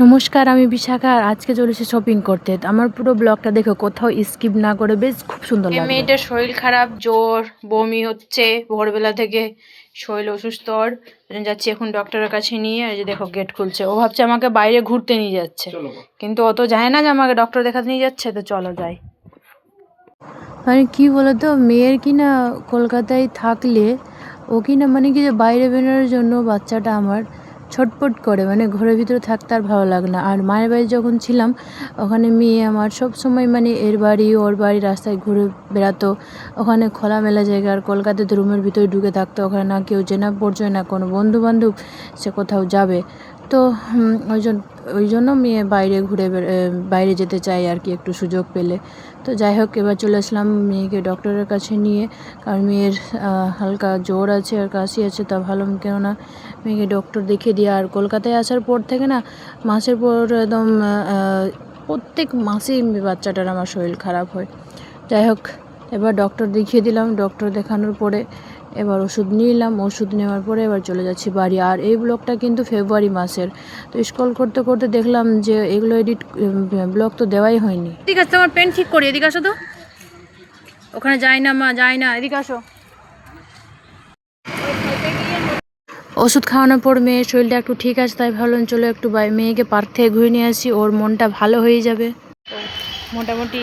নমস্কার, আমি বিশাখা আর আজকে চলেছি শপিং করতে। আমার পুরো ব্লগটা দেখো, কোথাও স্কিপ না করে, বেশ খুব সুন্দর লাগবে। মেয়েটার শরীর খারাপ, জ্বর, বমি হচ্ছে ভোরবেলা থেকে, শরীর অসুস্থ। যাচ্ছি এখন ডক্টরের কাছে নিয়ে। আর যে দেখো গেট খুলছে, ও ভাবছে আমাকে বাইরে ঘুরতে নিয়ে যাচ্ছে, কিন্তু অত যায় না যে আমাকে ডক্টর দেখাতে নিয়ে যাচ্ছে। তো চলো যাই। মানে কি বলতো, মেয়ের কি না কলকাতায় থাকলে ও কি না মানে কি যে বাইরে বেরোনোর জন্য বাচ্চাটা আমার ছটপট করে, মানে ঘরের ভিতরে থাকতে আর ভালো লাগে না। আর মায়ের বাড়ি যখন ছিলাম ওখানে মেয়ে আমার সব সময় মানে এর বাড়ি ওর বাড়ি রাস্তায় ঘুরে বেড়াতো। ওখানে খোলামেলা জায়গা, আর কলকাতাতে রুমের ভিতরে ঢুকে থাকতো। ওখানে না কেউ চেনা পরিচয়, না কোনো বন্ধু বান্ধব সে কোথাও যাবে। তো ওই জন্য মেয়ে বাইরে বাইরে যেতে চাই আর কি, একটু সুযোগ পেলে। তো যাই হোক, এবার চলে আসলাম মেয়েকে ডক্টরের কাছে নিয়ে, কারণ মেয়ের হালকা জ্বর আছে আর কাশি আছে। তা ভালো কেননা মেয়েকে ডক্টর দেখিয়ে দিয়ে। আর কলকাতায় আসার পর থেকে না মাসের পর একদম প্রত্যেক মাসেই বাচ্চাটার আমার শরীর খারাপ হয়। যাই হোক, এবার ডক্টর দেখিয়ে দিলাম। ডক্টর দেখানোর পরে এবার ওষুধ নিলাম। ওষুধ নেওয়ার পরে এবার চলে যাচ্ছি বাড়ি। আর এই ব্লগটা কিন্তু ফেব্রুয়ারি মাসের। তো স্ক্রল করতে করতে দেখলাম যে এগুলো ব্লগ তো দেওয়াই হয়নি। ঠিক আছে, তোমার পেন ঠিক করি, এদিকে আসো তো। ওখানে যাই না মা, যাই না, এদিকে আসো। ওষুধ খাওয়ানোর পর মেয়ের শরীরটা একটু ঠিক আছে, তাই ভাবলাম চলো একটু মেয়েকে পার্ক থেকে ঘুরে নিয়ে আসি, ওর মনটা ভালো হয়ে যাবে। তো মোটামুটি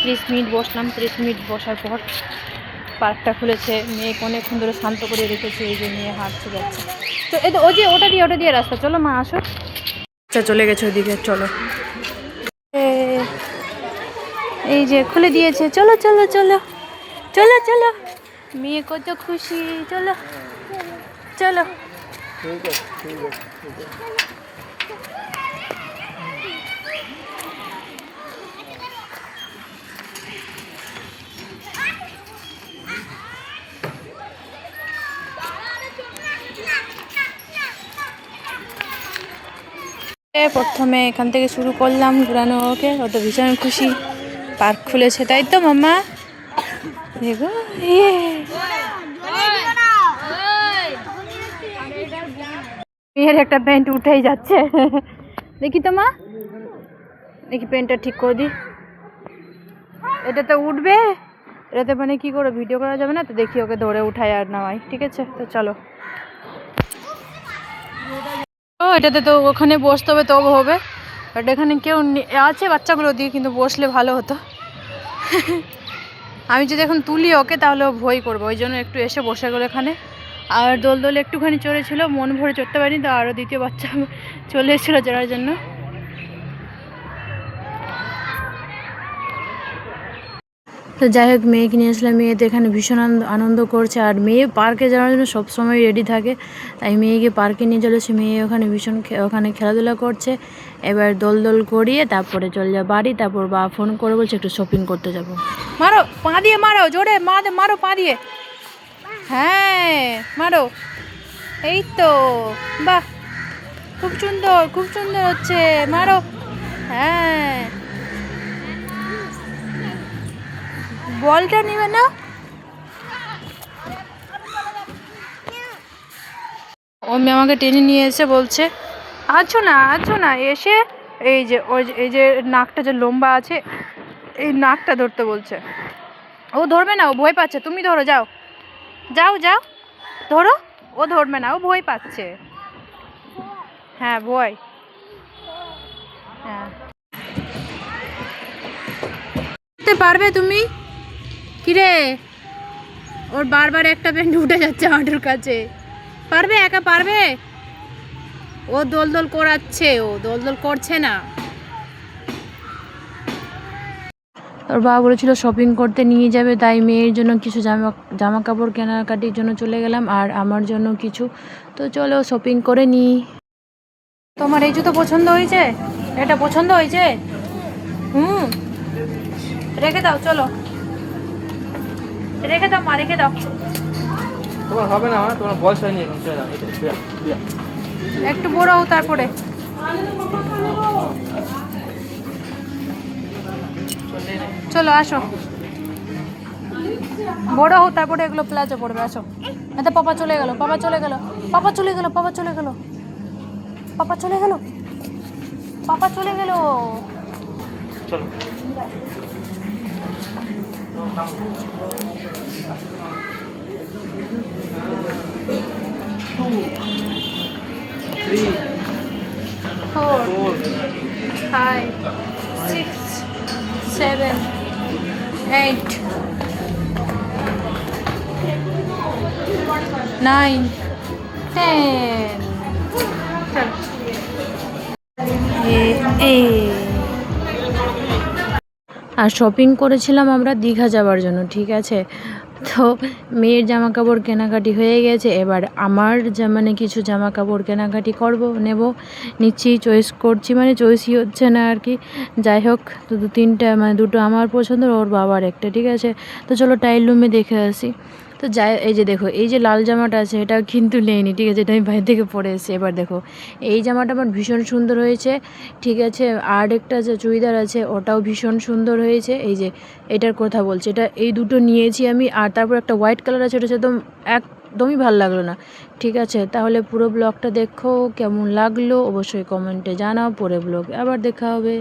30 মিনিট বসলাম। 30 মিনিট বসার পর পার্কটা খুলেছে। মেয়েকে অনেকক্ষণ ধরে শান্ত করে রেখেছে, এই যে নিয়ে হাঁটতে যাচ্ছে। তো এই তো ওটা দিয়ে রাস্তা, চলো মা আসো। আচ্ছা, চলে গেছে ওদিকে, চলো। এই যে খুলে দিয়েছে, চলো চলো চলো চলো চলো। মেয়ে কত খুশি, চলো চলো। ঠিক আছে, ঠিক আছে, ঠিক আছে। প্রথমে এখান থেকে শুরু করলাম ঘুরানো ওকে, ও তো ভীষণ খুশি। পার্ক খুলেছে, তাই তো মাম্মা? দেখো মেয়ের একটা প্যান্ট উঠেই যাচ্ছে। দেখি তো মা, দেখি প্যান্টটা ঠিক করে দি। এটা তো উঠবে, এটাতে মানে কি করে ভিডিও করা যাবে না, তো দেখি ওকে ধরে উঠাই আর নামাই। ঠিক আছে, তো চলো। ও এটাতে তো ওখানে বসতে হবে, তবে হবে। বাট এখানে কেউ আছে বাচ্চাগুলো দিয়ে, কিন্তু বসলে ভালো হতো। আমি যদি এখন তুলি ওকে তাহলে ও ভয় করবে, ওই জন্য একটু এসে বসে গেলো এখানে। আর দোল একটুখানি চড়েছিল, মন ভরে চড়তে পারিনি। তো আরও দ্বিতীয় বাচ্চা চলে এসেছিলো চড়ার জন্য। তো যাই হোক, মেয়েকে নিয়ে আসলে মেয়ে তো এখানে ভীষণ আনন্দ করছে। আর মেয়ে পার্কে যাওয়ার জন্য সবসময় রেডি থাকে, তাই মেয়েকে পার্কে নিয়ে চলেছে। মেয়ে ওখানে ওখানে খেলাধুলা করছে। এবার দোল করিয়ে তারপরে চলে যাবে বাড়ি। তারপর বা ফোন করে বলছে একটু শপিং করতে যাব। মারো, পা দিয়ে মারো, জোরে মারো পা দিয়ে। হ্যাঁ মারো, এই তো, বাহ, খুব সুন্দর, খুব সুন্দর হচ্ছে, মারো। হ্যাঁ, বলটা নিবে না। ও আমাকে টেনে নিয়ে এসে বলছে আছো না এসে এই যে নাকটা যে লম্বা আছে, এই নাকটা ধরতে বলছে। ও ধরবে না, ও ভয় পাচ্ছে। তুমি ধরো, যাও যাও যাও, ধরো। ও ধরবে না, ও ভয় পাচ্ছে। হ্যাঁ, ভয়। হ্যাঁ, পারবে তুমি? কিরে, ওর বারবার একটা প্যান্ট উঠে যাচ্ছে হাঁটুর কাছে। পারবে, একা পারবে? ও দোল করাচ্ছে, ও দোল করছে না। ওর বাবা বলেছিল শপিং করতে নিয়ে যাবে, তাই মেয়ের জন্য কিছু জামা কাপড় কেনাকাটির জন্য চলে গেলাম, আর আমার জন্য কিছু। তো চলো শপিং করে নিই। তোমার এই জুতো পছন্দ হয়েছে? এটা পছন্দ হয়েছে? রেখে দাও, চলো রেখে দাও মা, রেখে দাও। তোমার হবে না, তোমার বয়স হয়নি। একটু বড় হোক তারপরে। চলো আসো, বড় হোক তারপরে এগুলো প্লাজো পড়বে। আসো। এতে পাপা চলে গেল। পাপা চলে গেল। চলো। Three, 4 four, 5 6 7 8 9 10 আর শপিং করেছিলাম আমরা দীঘা যাওয়ার জন্য, ঠিক আছে। তো মেয়ের জামা কাপড় কেনাকাটি হয়ে গেছে, এবার আমার মানে কিছু জামা কাপড় কেনাকাটি নেব, নিচ্ছি, চয়েস করছি, মানে চয়েসই হচ্ছে না আর কি। যাই হোক, তো তিনটা মানে দুটো আমার পছন্দ, ওর বাবার একটা, ঠিক আছে। তো চলো টাইল রুমে দেখে আসি। তো যাই, এই যে দেখো, এই যে লাল জামাটা আছে এটা কিন্তু নেইনি, ঠিক আছে, এটা আমি বাইরে থেকে পরে এসেছি। এবার দেখো, এই জামাটা আমার ভীষণ সুন্দর হয়েছে, ঠিক আছে। আর একটা যে চুড়িদার আছে ওটাও ভীষণ সুন্দর হয়েছে। এই যে এটার কথা বলছি, এটা এই দুটো নিয়েছি আমি। আর তারপর একটা হোয়াইট কালার আছে, ওটা একদমই ভালো লাগলো না, ঠিক আছে। তাহলে পুরো ব্লগটা দেখো, কেমন লাগলো অবশ্যই কমেন্টে জানাও, পরে ব্লগ আবার দেখা হবে।